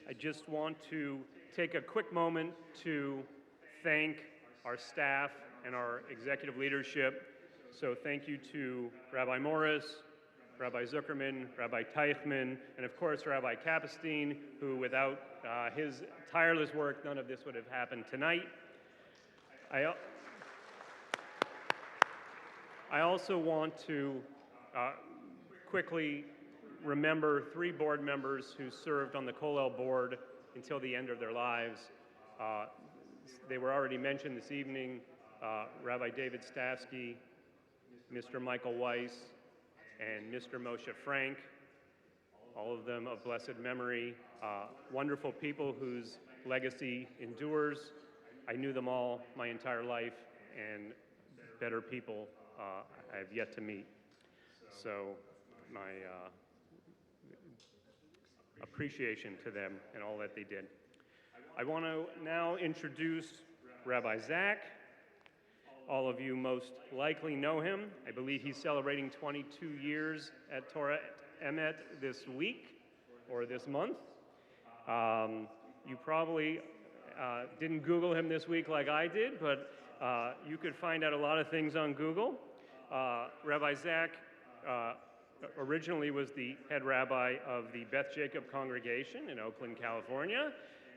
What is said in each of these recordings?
I just want to take a quick moment to thank our staff and our executive leadership. So thank you to Rabbi Morris, Rabbi Zuckerman, Rabbi Teichman, and of course Rabbi Kapstein, who without his tireless work, none of this would have happened tonight. I also want to quickly remember 3 board members who served on the Kollel board until the end of their lives. They were already mentioned this evening, Rabbi David Stavsky, Mr. Michael Weiss, and Mr. Moshe Frank, all of them of blessed memory, wonderful people whose legacy endures. I knew them all my entire life, and better people I have yet to meet. So my appreciation to them and all that they did. I want to now introduce Rabbi Zack. All of you most likely know him. I believe he's celebrating 22 years at Torah Emet this week or this month. You probably didn't Google him this week like I did, but you could find out a lot of things on Google. Rabbi Zack originally was the head rabbi of the Beth Jacob congregation in Oakland, California.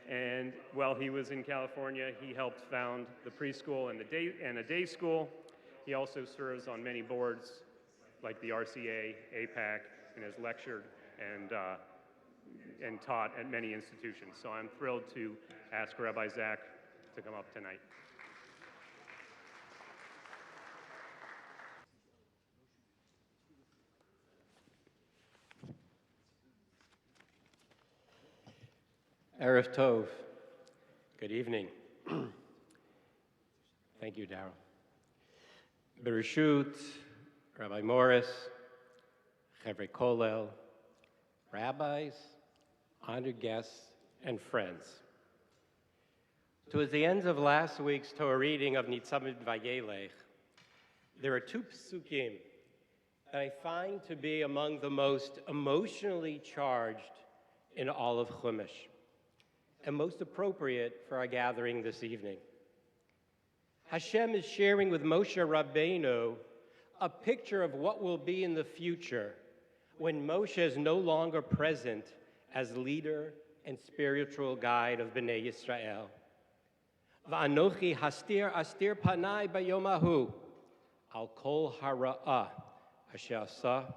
And while he was in California, he helped found the preschool and a day school. He also serves on many boards like the RCA, APAC, and has lectured and taught at many institutions. So I'm thrilled to ask Rabbi Zack to come up tonight. Erev Tov. Good evening. Thank you, Darrell. Bereshut, Rabbi Morris, Chevre Kollel, rabbis, honored guests, and friends. Towards the end of last week's Torah reading of Nitzavim Vayelech, there are 2 psukim that I find to be among the most emotionally charged in all of Chumash, and most appropriate for our gathering this evening. Hashem is sharing with Moshe Rabbeinu a picture of what will be in the future when Moshe is no longer present as leader and spiritual guide of Bnei Yisrael. Va'anochi hastir astir panai bayom ahu al kol hara'ah asher asa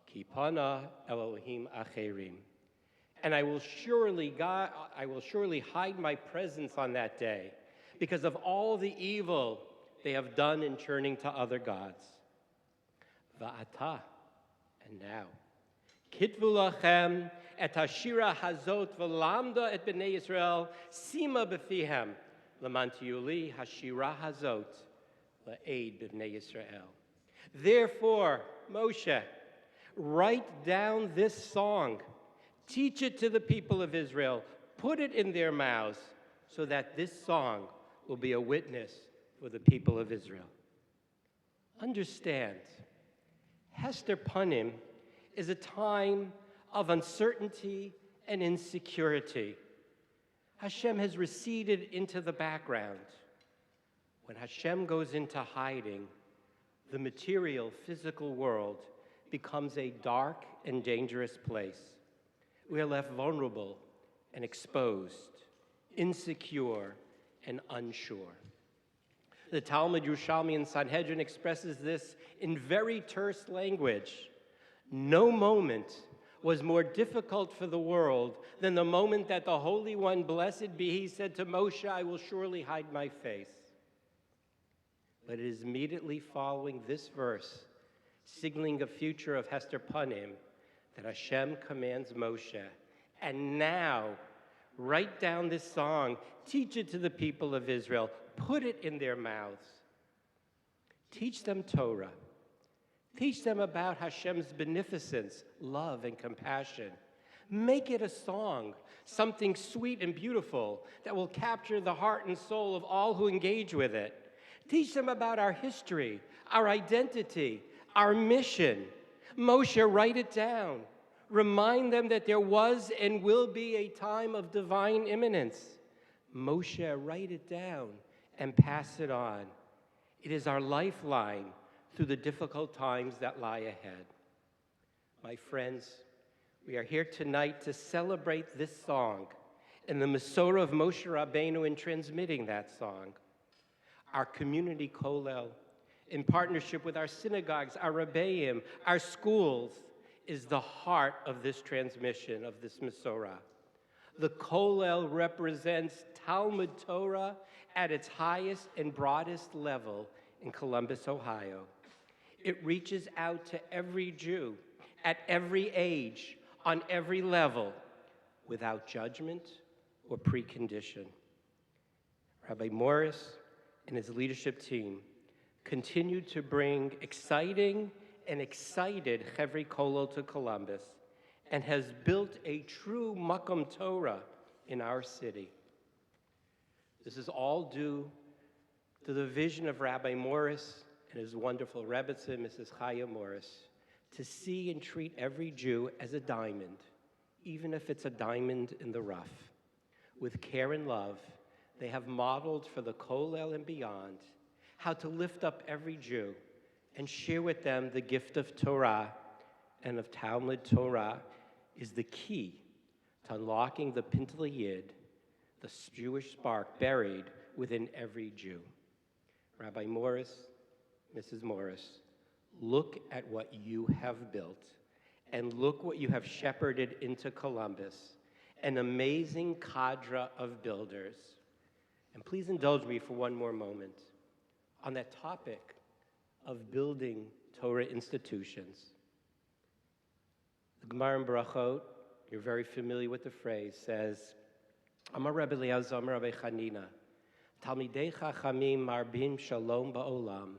ki pana Elohim acherim. And I will surely hide my presence on that day because of all the evil they have done in turning to other gods. Va'ata, and now, kitvu lachem et hashira hazot v'lamda et b'nei Yisrael sima b'fihem l'man tiyuli hashira hazot la'ed b'nei Yisrael. Therefore, Moshe, write down this song. Teach it to the people of Israel. Put it in their mouths so that this song will be a witness for the people of Israel. Understand, Hester Punim is a time of uncertainty and insecurity. Hashem has receded into the background. When Hashem goes into hiding, the material, physical world becomes a dark and dangerous place. We are left vulnerable and exposed, insecure and unsure. The Talmud Yerushalmi in Sanhedrin expresses this in very terse language. No moment was more difficult for the world than the moment that the Holy One, blessed be He, said to Moshe, I will surely hide my face. But it is immediately following this verse, signaling a future of Hester Punim, that Hashem commands Moshe, and now write down this song, teach it to the people of Israel, put it in their mouths. Teach them Torah. Teach them about Hashem's beneficence, love, and compassion. Make it a song, something sweet and beautiful that will capture the heart and soul of all who engage with it. Teach them about our history, our identity, our mission. Moshe, write it down. Remind them that there was and will be a time of divine imminence. Moshe, write it down and pass it on. It is our lifeline through the difficult times that lie ahead. My friends, we are here tonight to celebrate this song and the Masorah of Moshe Rabbeinu in transmitting that song. Our community Kollel, in partnership with our synagogues, our Rabbeim, our schools, is the heart of this transmission of this Masorah. The Kollel represents Talmud Torah at its highest and broadest level in Columbus, Ohio. It reaches out to every Jew at every age, on every level, without judgment or precondition. Rabbi Morris and his leadership team continue to bring exciting and excited Chevri Kollel to Columbus and has built a true Makom Torah in our city. This is all due to the vision of Rabbi Morris and his wonderful Rebbitzin, Mrs. Chaya Morris, to see and treat every Jew as a diamond, even if it's a diamond in the rough. With care and love, they have modeled for the Kollel and beyond how to lift up every Jew and share with them the gift of Torah and of Talmud Torah is the key to unlocking the Pintel Yid, the Jewish spark buried within every Jew. Rabbi Morris, Mrs. Morris, look at what you have built and look what you have shepherded into Columbus, an amazing cadre of builders. And please indulge me for one more moment on that topic of building Torah institutions. The Gemara in Barachot, you're very familiar with the phrase, says, Amar Rabbi Eliezer, Amar Rabbi Chanina, Talmidei Chachamim marbim shalom ba'olam,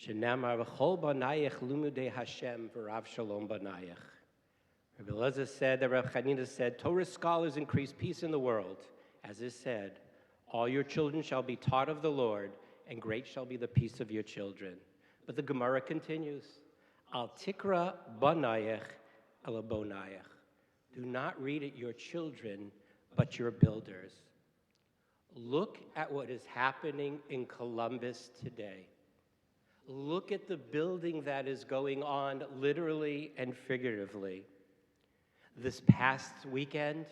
shenamar v'chol banayich lumudei Hashem v'rav shalom banayich. Rabbi Eliezer said that Rabbi Chanina said, Torah scholars increase peace in the world. As is said, all your children shall be taught of the Lord, and great shall be the peace of your children. But the Gemara continues, Al tikra banayich ala bonayich. Do not read it your children, but your builders. Look at what is happening in Columbus today. Look at the building that is going on literally and figuratively. This past weekend,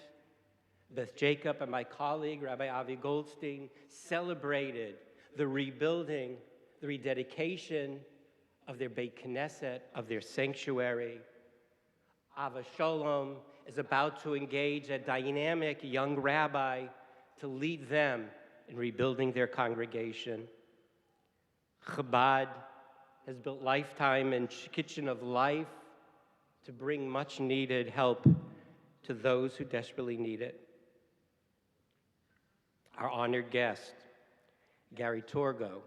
Beth Jacob and my colleague, Rabbi Avi Goldstein, celebrated the rebuilding, the rededication of their Beit Knesset, of their sanctuary. Ava Sholom is about to engage a dynamic young rabbi to lead them in rebuilding their congregation. Chabad has built Lifetime and Kitchen of Life to bring much needed help to those who desperately need it. Our honored guest, Gary Torgo.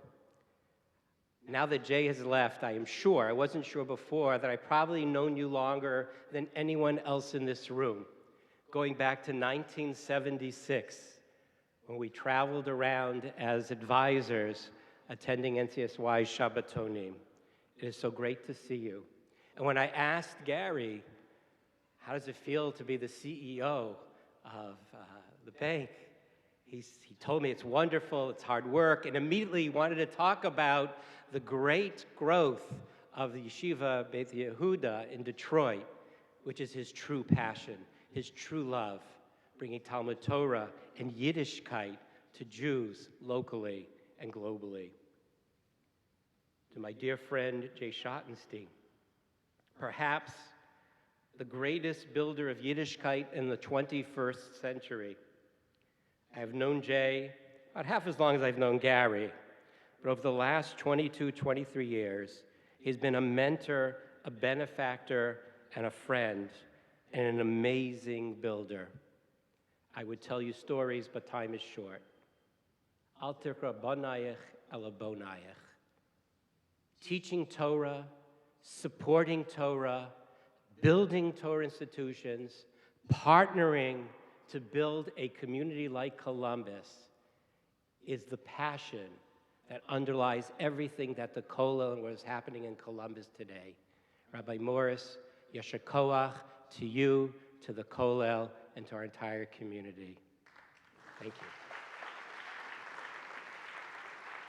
Now that Jay has left, I am sure, I wasn't sure before, that I've probably known you longer than anyone else in this room, going back to 1976, when we traveled around as advisors attending NCSY's Shabbatonim. It is so great to see you. And when I asked Gary, how does it feel to be the CEO of the bank? He told me it's wonderful, it's hard work, and immediately wanted to talk about the great growth of the Yeshiva Beit Yehuda in Detroit, which is his true passion, his true love, bringing Talmud Torah and Yiddishkeit to Jews locally and globally. To my dear friend Jay Schottenstein, perhaps the greatest builder of Yiddishkeit in the 21st century. I've known Jay about half as long as I've known Gary, but over the last 22, 23 years, he's been a mentor, a benefactor, and a friend, and an amazing builder. I would tell you stories, but time is short. Al tikra banayich ala bonayich. Teaching Torah, supporting Torah, building Torah institutions, partnering to build a community like Columbus is the passion that underlies everything that the Kollel and what is happening in Columbus today. Rabbi Morris, Yasher Koach to you, to the Kollel, and to our entire community. Thank you.